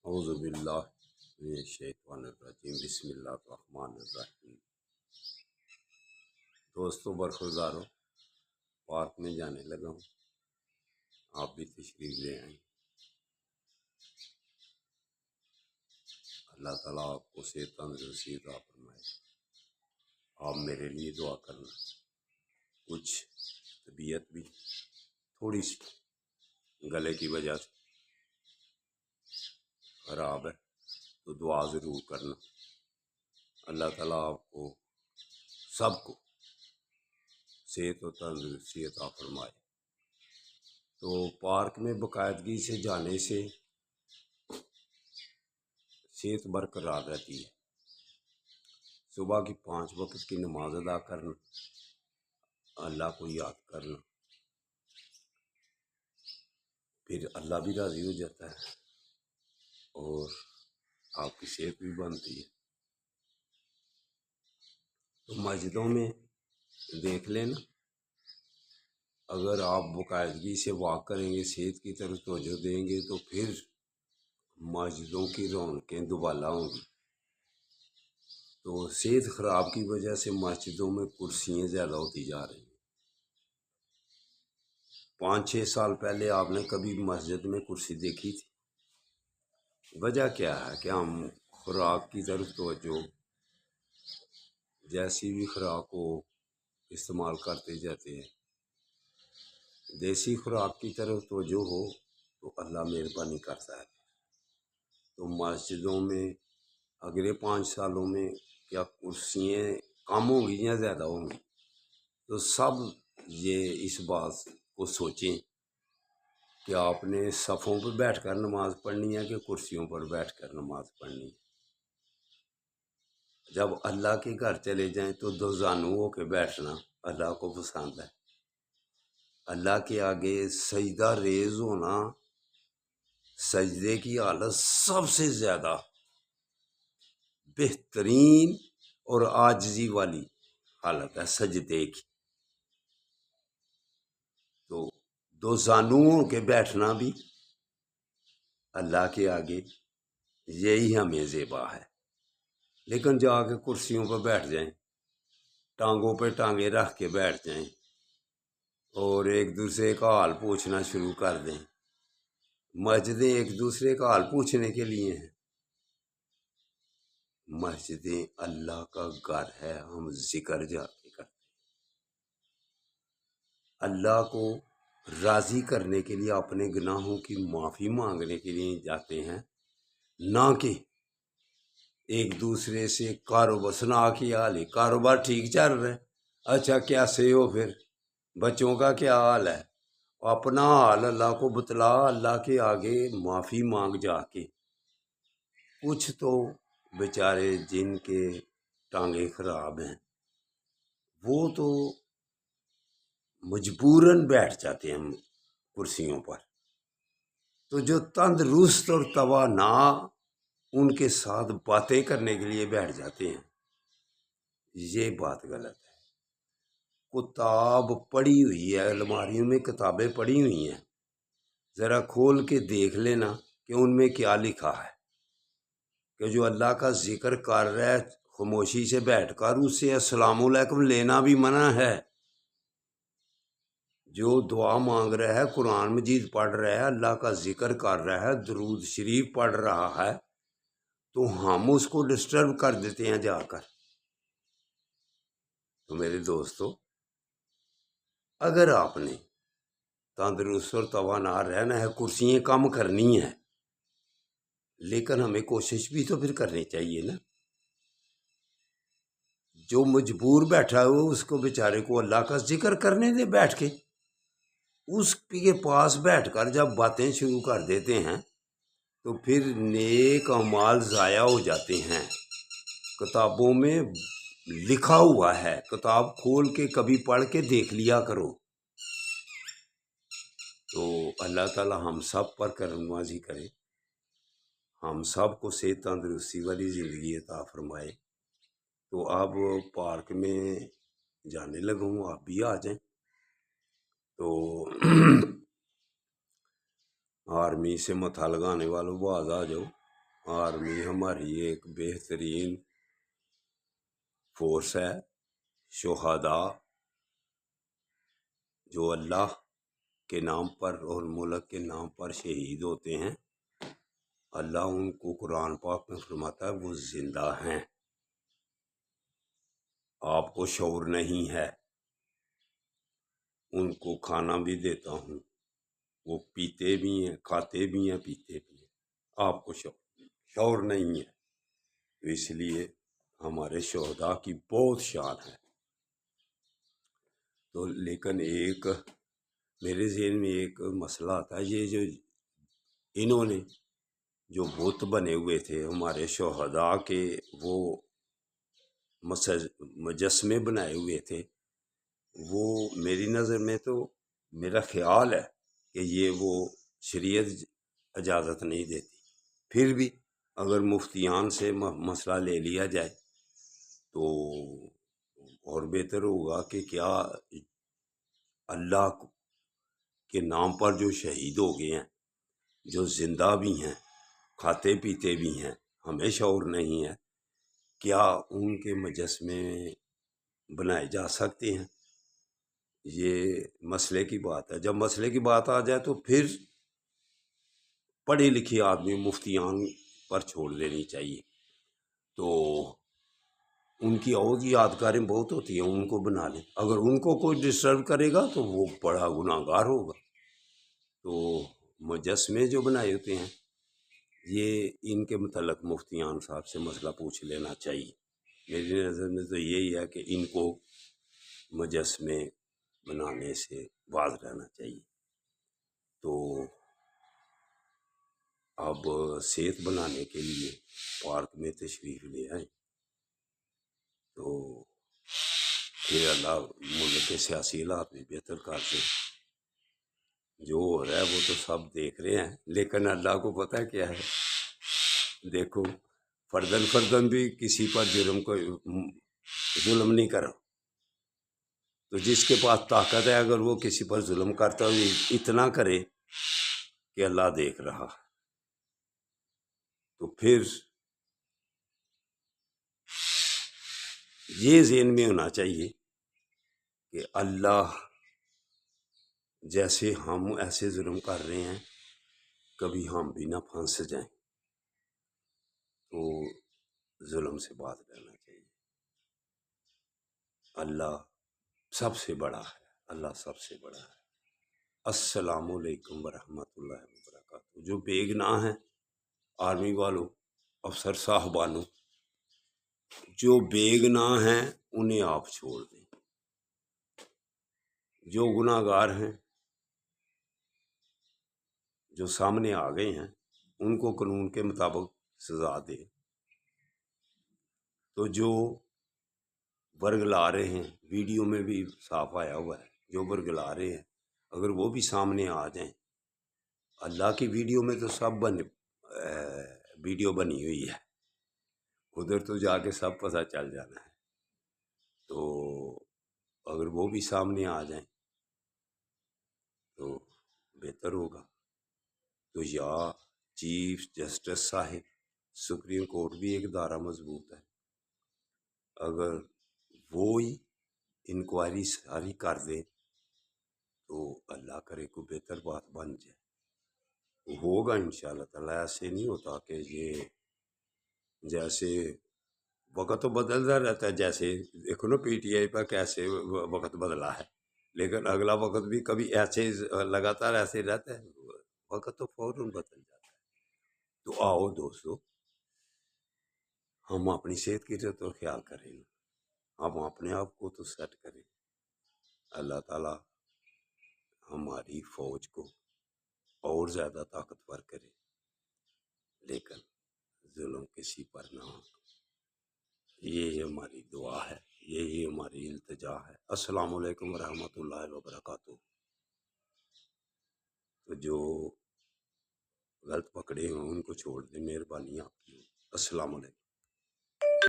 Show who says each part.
Speaker 1: اعوذ باللہ من الشیطان الرجیم بسم اللہ الرحمن الرحیم۔ دوستوں برخورداروں، پارک میں جانے لگا ہوں، آپ بھی تشریف لے آئیں۔ اللہ تعالیٰ آپ کو صحت تندرستی عطا فرمائے۔ آپ میرے لیے دعا کرنا۔ کچھ طبیعت بھی تھوڑی سی گلے کی وجہ سے خراب ہے، تو دعا ضرور کرنا۔ اللہ تعالیٰ آپ کو سب کو صحت و تندرستی عطا فرمائے۔ تو پارک میں باقاعدگی سے جانے سے صحت برقرار رہتی ہے۔ صبح کی 5 وقت کی نماز ادا کرنا، اللہ کو یاد کرنا، پھر اللہ بھی راضی ہو جاتا ہے اور آپ کی صحت بھی بنتی ہے۔ تو مسجدوں میں دیکھ لینا، اگر آپ باقاعدگی سے واک کریں گے، صحت کی طرف توجہ دیں گے، تو پھر مسجدوں کی رونقیں دوبالا ہوں گی۔ تو صحت خراب کی وجہ سے مسجدوں میں کرسیاں زیادہ ہوتی جا رہی ہیں۔ 5-6 سال پہلے آپ نے کبھی مسجد میں کرسی دیکھی تھی؟ وجہ کیا ہے کہ ہم خوراک کی طرف توجہ جیسی بھی خوراک کو استعمال کرتے جاتے ہیں۔ دیسی خوراک کی طرف توجہ ہو تو اللہ مہربانی کرتا ہے۔ تو مسجدوں میں اگلے 5 سالوں میں کیا کرسیاں کم ہوں گی یا زیادہ ہوں گی؟ تو سب یہ اس بات کو سوچیں کہ آپ نے صفوں پہ بیٹھ کر نماز پڑھنی ہے کہ کرسیوں پر بیٹھ کر نماز پڑھنی ہے۔ جب اللہ کے گھر چلے جائیں تو 2 زانو ہو کے بیٹھنا اللہ کو پسند ہے۔ اللہ کے آگے سجدہ ریز ہونا، سجدے کی حالت سب سے زیادہ بہترین اور عاجزی والی حالت ہے سجدے کی۔ تو 2 زانوؤں کے بیٹھنا بھی اللہ کے آگے یہی ہمیں زیبا ہے۔ لیکن جا کے کرسیوں پہ بیٹھ جائیں، ٹانگوں پہ ٹانگیں رکھ کے بیٹھ جائیں اور ایک دوسرے کا حال پوچھنا شروع کر دیں۔ مسجدیں ایک دوسرے کا حال پوچھنے کے لیے ہیں؟ مسجدیں اللہ کا گھر ہے، ہم ذکر جا کے کرتے ہیں۔ اللہ کو راضی کرنے کے لیے اپنے گناہوں کی معافی مانگنے کے لیے جاتے ہیں، نہ کہ ایک دوسرے سے کاروبار سنا کی حال ہے، کاروبار ٹھیک چل رہا ہے، اچھا کیسے ہو، پھر بچوں کا کیا حال ہے، اپنا حال اللہ کو بتلا، اللہ کے آگے معافی مانگ جا کے۔ کچھ تو بیچارے جن کے ٹانگیں خراب ہیں وہ تو مجبوراً بیٹھ جاتے ہیں کرسیوں پر، تو جو تندرست اور توانا ان کے ساتھ باتیں کرنے کے لیے بیٹھ جاتے ہیں، یہ بات غلط ہے۔ کتاب پڑھی ہوئی ہے، الماریوں میں کتابیں پڑھی ہوئی ہیں، ذرا کھول کے دیکھ لینا کہ ان میں کیا لکھا ہے کہ جو اللہ کا ذکر کر رہا ہے خاموشی سے بیٹھ کر اس سے السلام علیکم لینا بھی منع ہے۔ جو دعا مانگ رہا ہے، قرآن مجید پڑھ رہا ہے، اللہ کا ذکر کر رہا ہے، درود شریف پڑھ رہا ہے، تو ہم اس کو ڈسٹرب کر دیتے ہیں جا کر۔ تو میرے دوستو، اگر آپ نے تندرست اور توانا رہنا ہے، کرسیاں کم کرنی ہیں، لیکن ہمیں کوشش بھی تو پھر کرنی چاہیے نا۔ جو مجبور بیٹھا ہو اس کو بیچارے کو اللہ کا ذکر کرنے دے بیٹھ کے۔ اس کے پاس بیٹھ کر جب باتیں شروع کر دیتے ہیں تو پھر نیک اعمال ضائع ہو جاتے ہیں۔ کتابوں میں لکھا ہوا ہے، کتاب کھول کے کبھی پڑھ کے دیکھ لیا کرو۔ تو اللہ تعالی ہم سب پر کرم نوازی کرے، ہم سب کو صحت تندرستی والی زندگی عطا فرمائے۔ تو اب پارک میں جانے لگا ہوں، آپ بھی آ جائیں۔ تو آرمی سے متھا لگانے والوں باز آ جاؤ، آرمی ہماری ایک بہترین فورس ہے۔ شہداء جو اللہ کے نام پر اور ملک کے نام پر شہید ہوتے ہیں، اللہ ان کو قرآن پاک میں فرماتا ہے وہ زندہ ہیں۔ آپ کو شعور نہیں ہے، ان کو کھانا بھی دیتا ہوں، وہ پیتے بھی ہیں، کھاتے بھی ہیں، پیتے بھی ہیں، آپ کو شعور نہیں ہے۔ تو اس لیے ہمارے شہداء کی بہت شان ہے۔ تو لیکن ایک میرے ذہن میں ایک مسئلہ آتا ہے، یہ جو انہوں نے جو بت بنے ہوئے تھے ہمارے شہداء کے، وہ مجسمے بنائے ہوئے تھے، وہ میری نظر میں تو میرا خیال ہے کہ یہ وہ شریعت اجازت نہیں دیتی۔ پھر بھی اگر مفتیان سے مسئلہ لے لیا جائے تو اور بہتر ہوگا کہ کیا اللہ کے نام پر جو شہید ہو گئے ہیں، جو زندہ بھی ہیں، کھاتے پیتے بھی ہیں، ہمیں شعور نہیں ہے، کیا ان کے مجسمے بنائے جا سکتے ہیں؟ یہ مسئلے کی بات ہے۔ جب مسئلے کی بات آ جائے تو پھر پڑھی لکھی آدمی مفتیان پر چھوڑ دینی چاہیے۔ تو ان کی اور یادگاریں بہت ہوتی ہیں، ان کو بنا لیں۔ اگر ان کو کوئی ڈسٹرب کرے گا تو وہ بڑا گناہ گار ہوگا۔ تو مجسمے جو بنائے ہوتے ہیں، یہ ان کے متعلق مفتیان صاحب سے مسئلہ پوچھ لینا چاہیے۔ میری نظر میں تو یہی ہے کہ ان کو مجسمے بنانے سے باز رہنا چاہیے۔ تو اب صحت بنانے کے لیے پارک میں تشریف لے آئیں، تو پھر اللہ ملک کے سیاسی حالات بھی بہتر کر دے۔ جو ہو رہا ہے وہ تو سب دیکھ رہے ہیں، لیکن اللہ کو پتہ ہے کیا ہے۔ دیکھو فردن بھی کسی پر ظلم نہیں کرو، تو جس کے پاس طاقت ہے اگر وہ کسی پر ظلم کرتا ہو اتنا کرے کہ اللہ دیکھ رہا، تو پھر یہ ذہن میں ہونا چاہیے کہ اللہ جیسے ہم ایسے ظلم کر رہے ہیں کبھی ہم بھی نہ پھنس جائیں، تو ظلم سے باز رہنا چاہیے۔ اللہ سب سے بڑا ہے، اللہ سب سے بڑا ہے۔ السلام علیکم ورحمۃ اللہ وبرکاتہ۔ جو بے گناہ ہیں آرمی والوں، افسر صاحبانوں، جو بے گناہ ہیں انہیں آپ چھوڑ دیں، جو گناہ گار ہیں جو سامنے آ گئے ہیں ان کو قانون کے مطابق سزا دیں۔ تو جو برگلا رہے ہیں، ویڈیو میں بھی صاف آیا ہوا ہے، جو برگلا رہے ہیں اگر وہ بھی سامنے آ جائیں، اللہ کی ویڈیو میں تو سب ویڈیو بنی ہوئی ہے، ادھر تو جا کے سب پتہ چل جانا ہے۔ تو اگر وہ بھی سامنے آ جائیں تو بہتر ہوگا۔ تو یا چیف جسٹس صاحب، سپریم کورٹ بھی ایک ادارہ مضبوط ہے، اگر وہی انکوائری ساری کر دیں تو اللہ کرے کو بہتر بات بن جائے، ہوگا انشاءاللہ تعالیٰ۔ ایسے نہیں ہوتا کہ یہ جیسے وقت تو بدلتا رہتا ہے، جیسے دیکھو نا پی ٹی آئی پر کیسے وقت بدلا ہے، لیکن اگلا وقت بھی کبھی ایسے لگاتار ایسے رہتا ہے، وقت تو فوراً بدل جاتا ہے۔ تو آؤ دوستو، ہم اپنی صحت کی تو خیال کریں، ہم اپنے آپ کو تو سیٹ کریں۔ اللہ تعالیٰ ہماری فوج کو اور زیادہ طاقتور کرے، لیکن ظلم کسی پر نہ ہو، یہی ہماری دعا ہے، یہی ہماری التجا ہے۔ السلام علیکم ورحمۃ اللہ وبرکاتہ۔ تو جو غلط پکڑے ہوں ان کو چھوڑ دیں، مہربانی آپ کی۔ السلام علیکم۔